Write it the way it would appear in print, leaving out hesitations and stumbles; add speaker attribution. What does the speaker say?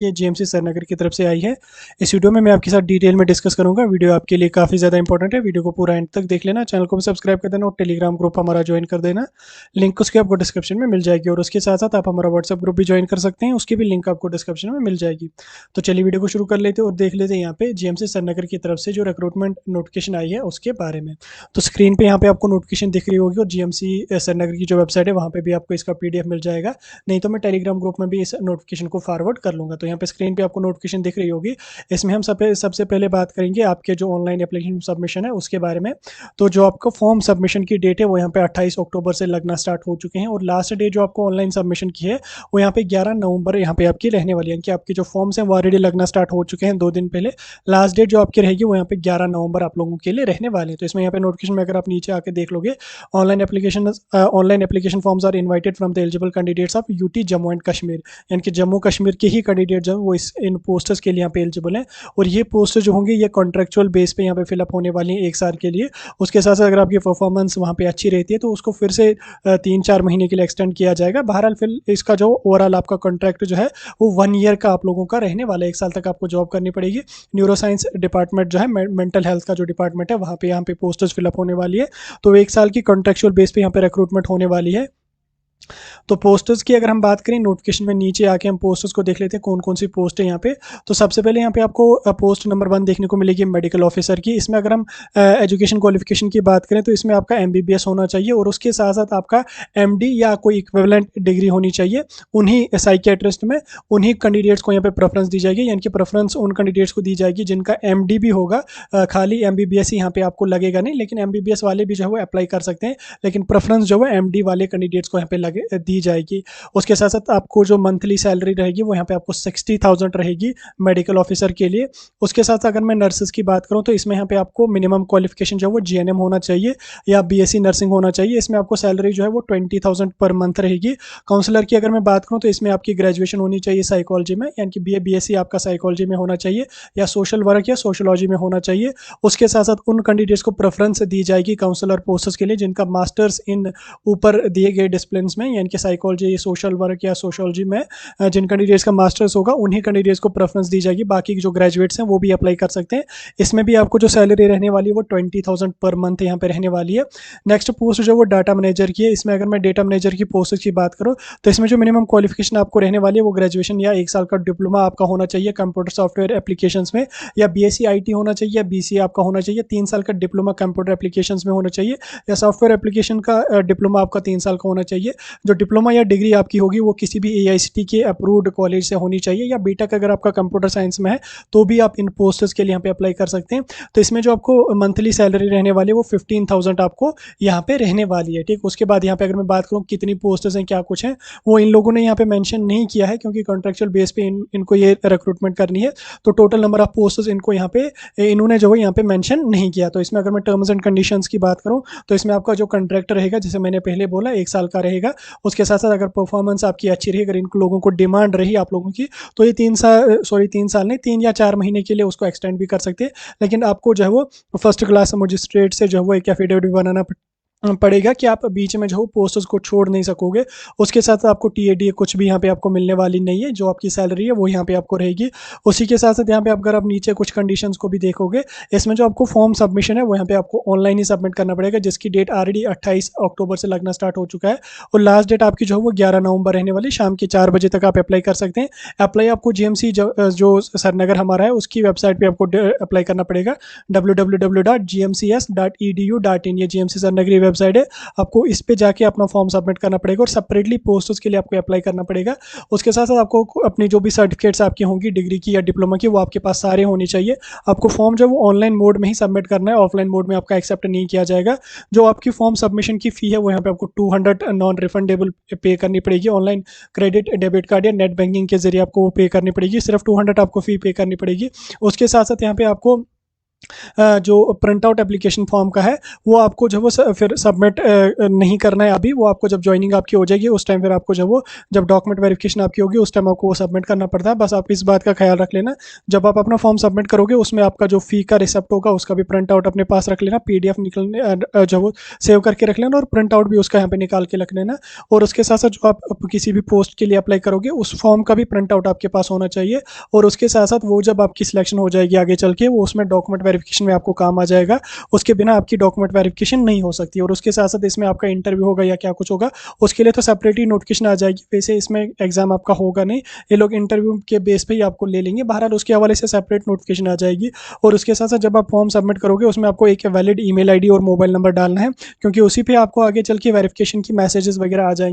Speaker 1: ये जीएमसी श्रीनगर की तरफ से आई है। इस वीडियो में मैं आपके साथ डिटेल में डिस्कस करूंगा। वीडियो आपके लिए काफ़ी ज़्यादा इंपॉर्टेंट है। वीडियो को पूरा एंड तक देख लेना, चैनल को भी सब्सक्राइब कर देना और टेलीग्राम ग्रुप हमारा ज्वाइन कर देना। लिंक उसकी आपको डिस्क्रिप्शन में मिल जाएगी और उसके साथ साथ आप हमारा व्हाट्सअप ग्रुप भी ज्वाइन कर सकते हैं, उसकी भी लिंक आपको डिस्क्रिप्शन में मिल जाएगी। तो चलिए वीडियो को शुरू कर लेते हैं और देख लेते हैं यहाँ पे जीएमसी श्रीनगर की तरफ से जो रिक्रूटमेंट नोटिफिकेशन आई है उसके बारे में। तो स्क्रीन पर यहाँ पे आपको नोटिफिकेशन दिख रही होगी और जीएमसी श्रीनगर की जो वेबसाइट है वहाँ पे भी आपको इसका पीडीएफ मिल जाएगा। नहीं तो मैं टेलीग्राम ग्रुप में भी इस नोटिफिकेशन को फॉरवर्ड कर लूँगा। तो यहाँ पे स्क्रीन पे आपको नोटिफिकेशन दिख रही होगी। इसमें हम सबसे पहले बात करेंगे आपके जो ऑनलाइन एप्लीकेशन सबमिशन है उसके बारे में। तो जो आपका फॉर्म सबमिशन की डेट है वो यहाँ पे 28 अक्टूबर से लगना स्टार्ट हो चुके हैं और लास्ट डे जो आपको ऑनलाइन सबमिशन की है वो यहाँ पे 11 नवंबर यहाँ पे आपकी रहने वाली है कि आपके जो फॉर्म्स हैं वो ऑलरेडी लगना स्टार्ट हो चुके हैं 2 दिन पहले। लास्ट डेट जो आपकी रहेगी वो यहाँ पे 11 नवंबर आप लोगों के लिए रहने वाले हैं। तो इसमें यहाँ पे नोटिफिकेशन में अगर आप नीचे आके देख लोगे, online application forms are invited from the eligible candidates of UT Jammu and Kashmir, यानी कि जम्मू कश्मीर के ही कैंडिडेट जो वो इन पोस्टर्स के लिए यहाँ पे एलिजिबल हैं। और ये पोस्टर जो होंगे ये कॉन्ट्रेक्चुअल बेस पे यहाँ पे फिलअप होने वाली हैं 1 साल के लिए। उसके साथ साथ अगर आपकी परफॉर्मेंस वहाँ पे अच्छी रहती है तो उसको फिर से 3-4 महीने के लिए एक्सटेंड किया जाएगा। बहरहाल फिर इसका जो ओवरऑल आपका कॉन्ट्रैक्ट जो है वो 1 ईयर का आप लोगों का रहने वाला है। 1 साल तक आपको जॉब करनी पड़ेगी। न्यूरो साइंस डिपार्टमेंट जो है, मेंटल हेल्थ का जो डिपार्टमेंट है वहाँ पे यहाँ पे पोस्टर्स फिलअप होने वाली है। तो 1 साल की कॉन्ट्रेक्चुअल बेस पे यहाँ पे रिक्रूटमेंट होने वाली है। तो पोस्टर्स की अगर हम बात करें नोटिफिकेशन में नीचे आके हम पोस्टर्स को देख लेते हैं कौन कौन सी पोस्ट है यहाँ पे। तो सबसे पहले यहाँ पे आपको पोस्ट नंबर 1 देखने को मिलेगी मेडिकल ऑफिसर की। इसमें अगर हम एजुकेशन क्वालिफिकेशन की बात करें तो इसमें आपका एमबीबीएस होना चाहिए और उसके साथ साथ आपका एमडी या कोई इक्विवेलेंट डिग्री होनी चाहिए। उन्हीं साइकियाट्रिस्ट में उन्हीं कैंडिडेट्स को यहाँ पे प्रेफरेंस दी जाएगी, यानी कि प्रेफरेंस उन कैंडिडेट्स को दी जाएगी जिनका एमडी भी होगा। खाली एमबीबीएस ही यहाँ पे आपको लगेगा नहीं, लेकिन एमबीबीएस वाले भी जो है वो अप्लाई कर सकते हैं, लेकिन प्रेफरेंस जो है एमडी वाले कैंडिडेट्स को यहाँ पे लगे दी जाएगी। उसके साथ साथ आपको जो मंथली सैलरी रहेगी वो यहाँ पे आपको 60,000 रहेगी मेडिकल ऑफिसर के लिए। उसके साथ अगर मैं नर्सेस की बात करूँ तो इसमें यहाँ पे आपको मिनिमम क्वालिफिकेशन जो है वो जीएनएम होना चाहिए या बीएससी नर्सिंग होना चाहिए। इसमें आपको सैलरी जो है वो 20,000 पर मंथ रहेगी। काउंसलर की अगर मैं बात करूँ तो इसमें आपकी ग्रेजुएशन होनी चाहिए साइकोलॉजी में, यानी कि बीए बीएससी आपका साइकोलॉजी में होना चाहिए या सोशल वर्क या सोशोलॉजी में होना चाहिए। उसके साथ साथ उन कैंडिडेट्स को प्रेफरेंस दी जाएगी काउंसलर पोस्ट्स के लिए जिनका मास्टर्स इन ऊपर दिए गए डिसिप्लिन में, यानी कि साइकोलॉजी, सोशल वर्क या सोशोलॉजी में जिन कैंडिडेट्स का मास्टर्स होगा उन्हीं कैंडिडेट्स को प्रेफरेंस दी जाएगी। बाकी जो ग्रेजुएट्स हैं वो भी अप्लाई कर सकते हैं। इसमें भी आपको जो सैलरी रहने वाली है वो 20,000 पर मंथ यहाँ पे रहने वाली है। नेक्स्ट पोस्ट जो वो डाटा मैनेजर की है। इसमें अगर मैं डेटा मैनेजर की पोस्ट की बात करूँ तो इसमें जो मिनिमम क्वालिफिकेशन आपको रहने वाली है वो ग्रेजुएशन या 1 साल का डिप्लोमा आपका होना चाहिए कंप्यूटर सॉफ्टवेयर एप्लीकेशंस में, या बीएससी आईटी होना चाहिए, या बीसीए आपका होना चाहिए। 3 साल का डिप्लोमा कंप्यूटर एप्लीकेशंस में होना चाहिए, या सॉफ्टवेयर एप्लीकेशन का डिप्लोमा आपका 3 साल का होना चाहिए। जो डिप्लोमा या डिग्री आपकी होगी वो किसी भी एआईसीटी के अप्रूव्ड कॉलेज से होनी चाहिए, या बीटेक अगर आपका कंप्यूटर साइंस में है तो भी आप इन पोस्ट्स के लिए यहाँ पे अप्लाई कर सकते हैं। तो इसमें जो आपको मंथली सैलरी रहने वाली है वो 15,000 आपको यहाँ पे रहने वाली है। ठीक, उसके बाद यहाँ पे अगर मैं बात करूँ कितनी पोस्ट्स हैं क्या कुछ है वो इन लोगों ने यहाँ पे मेंशन नहीं किया है, क्योंकि कॉन्ट्रेक्चुअल बेस पे इनको ये रिक्रूटमेंट करनी है। तो टोटल नंबर ऑफ पोस्ट्स इनको यहाँ पे इन्होंने जो है यहाँ पे मेंशन नहीं किया। तो इसमें अगर मैं टर्म्स एंड कंडीशंस की बात करूँ तो इसमें आपका जो कॉन्ट्रैक्ट रहेगा, जैसे मैंने पहले बोला 1 साल का रहेगा। उसके साथ साथ अगर परफॉर्मेंस आपकी अच्छी रही, अगर इन लोगों को डिमांड रही आप लोगों की, तो ये 3 साल नहीं 3 या 4 महीने के लिए उसको एक्सटेंड भी कर सकते हैं। लेकिन आपको जो है वो फर्स्ट क्लास मजिस्ट्रेट से जो है वो एक एफिडेविट भी बनाना पड़ेगा कि आप बीच में जो पोस्टर्स को छोड़ नहीं सकोगे। उसके साथ आपको टीएडी कुछ भी यहाँ पे आपको मिलने वाली नहीं है। जो आपकी सैलरी है वो यहाँ पे आपको रहेगी। उसी के साथ साथ यहाँ पे अगर आप नीचे कुछ कंडीशंस को भी देखोगे, इसमें जो आपको फॉर्म सबमिशन है वो यहाँ पे आपको ऑनलाइन ही सबमिट करना पड़ेगा, जिसकी डेट ऑलरेडी 28 अक्टूबर से लगना स्टार्ट हो चुका है और लास्ट डेट आपकी जो है वो 11 नवंबर रहने वाली। शाम के 4 बजे तक आप अप्लाई कर सकते हैं। अप्लाई आपको जीएमसी जो श्रीनगर हमारा है उसकी वेबसाइट पर आपको अप्लाई करना पड़ेगा, www.gmcs.edu.in। ये जीएमसी श्रीनगर वेबसाइट है। आपको इस पे जाके अपना फॉर्म सबमिट करना पड़ेगा और सेपरेटली पोस्ट्स के लिए आपको अप्लाई करना पड़ेगा। उसके साथ साथ आपको अपनी जो भी सर्टिफिकेट्स आपकी होंगी डिग्री की या डिप्लोमा की वो आपके पास सारे होने चाहिए। आपको फॉर्म जो है वो ऑनलाइन मोड में ही सबमिट करना है, ऑफलाइन मोड में आपका एक्सेप्ट नहीं किया जाएगा। जो आपकी फॉर्म सबमिशन की फ़ी है वो यहाँ पे आपको 200 नॉन रिफंडेबल पे करनी पड़ेगी। ऑनलाइन क्रेडिट डेबिट कार्ड या नेट बैंकिंग के जरिए आपको वो पे करनी पड़ेगी। सिर्फ 200 आपको फ़ी पे करनी पड़ेगी। उसके साथ साथ यहाँ पे आपको जो प्रिंट आउट एप्लीकेशन फॉर्म का है वो आपको जो वो फिर सबमिट नहीं करना है अभी। वो आपको जब ज्वाइनिंग आपकी हो जाएगी उस टाइम फिर आपको जब वो जब डॉक्यूमेंट वेरिफिकेशन आपकी होगी उस टाइम आपको वो सबमिट करना पड़ता है। बस आप इस बात का ख्याल रख लेना, जब आप अपना फॉर्म सबमिट करोगे उसमें आपका जो फ़ी का रिसिप्ट होगा उसका भी प्रिंट आउट अपने पास रख लेना, पीडीएफ निकलने जो वो सेव करके रख लेना और प्रिंट आउट भी उसका यहाँ पे निकाल के रख लेना। और उसके साथ साथ जो आप किसी भी पोस्ट के लिए अप्लाई करोगे उस फॉर्म का भी प्रिंट आउट आपके पास होना चाहिए। और उसके साथ साथ वो जब आपकी सिलेक्शन हो जाएगी आगे चल के वो उसमें डॉक्यूमेंट वेरिफिकेशन में आपको काम आ जाएगा। उसके बिना आपकी डॉक्यूमेंट वेरिफिकेशन नहीं हो सकती। और उसके साथ साथ इसमें आपका इंटरव्यू होगा या क्या कुछ होगा उसके लिए तो सेपरेट ही नोटिफिकेशन आ जाएगी। वैसे इसमें एग्जाम आपका होगा नहीं, ये लोग इंटरव्यू के बेस पे ही आपको ले लेंगे। बहरहाल उसके हवाले से सेपरेट नोटिफिकेशन आ जाएगी। और उसके साथ साथ जब आप फॉर्म सबमिट करोगे उसमें आपको एक वैलिड ईमेल आईडी और मोबाइल नंबर डालना है, क्योंकि उसी पे आपको आगे चल के वेरिफिकेशन की मैसेजेस वगैरह आ जाएंगे।